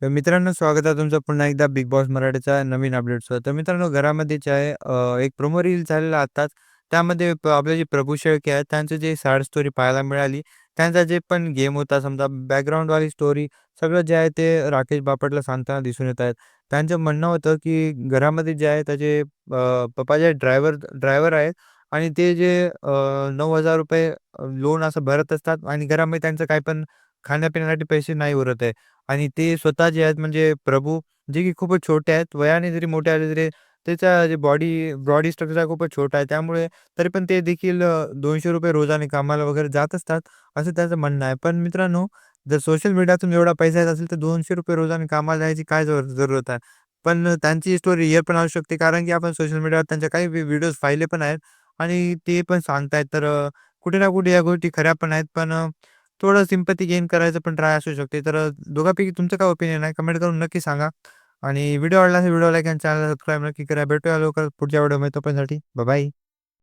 तर मित्रांनो, स्वागत आहे तुमचं पुन्हा एकदा बिग बॉस मराठीच्या नवीन अपडेट्सवर. तर मित्रांनो, घरामध्ये जे आहे एक प्रोमो रील झालेला आत्ताच. त्यामध्ये आपले जे प्रभू शेळके आहेत, त्यांचं जे सॅड स्टोरी पाहायला मिळाली. त्यांचा जे पण गेम होता समजा बॅकग्राऊंडवाली स्टोरी सगळं जे आहे ते राकेश बापटला सांगताना दिसून येत आहेत. त्यांचं म्हणणं होतं, की घरामध्ये जे आहे त्याचे पप्पा जे ड्रायव्हर आहेत आणि ते जे ₹9,000 लोन असं भरत असतात आणि घरामध्ये त्यांचं काही पण खाण्यापिण्यासाठी पैसे नाही उरत आहे. आणि ते स्वतः जे आहेत म्हणजे प्रभू, जे की खूपच छोटे आहेत. वयाने जरी मोठे आले तरी त्याचा जे बॉडी स्ट्रक्चर खूपच छोटा आहे. त्यामुळे तरी पण ते देखील ₹200 रोजाने कामाला वगैरे जात असतात, असं त्याचं म्हणणं आहे. पण मित्रांनो, जर सोशल मीडियातून एवढा पैसा येत असेल, तर ₹200 रोजाने कामाला जायची काय जरूरत आहे? पण त्यांची स्टोरी रिअल पण असू शकते, कारण की आपण सोशल मीडियावर त्यांच्या काही व्हिडिओज पाहिले पण आहेत आणि ते पण सांगतायत. तर कुठे ना कुठे या गोष्टी खऱ्या पण आहेत. पण थोडं सिम्पॅथी गेन करायचं पण ट्राय असू शकते. तर दोघांपैकी तुमचं काय ओपिनियन आहे? कमेंट करून नक्की सांगा. आणि व्हिडिओ आवडला असेल व्हिडिओ लाईक आणि चॅनलला सबस्क्राईब नक्की करा. भेटूया लवकर पुढच्या व्हिडिओमध्ये. तोपर्यंतसाठी बाय बाय.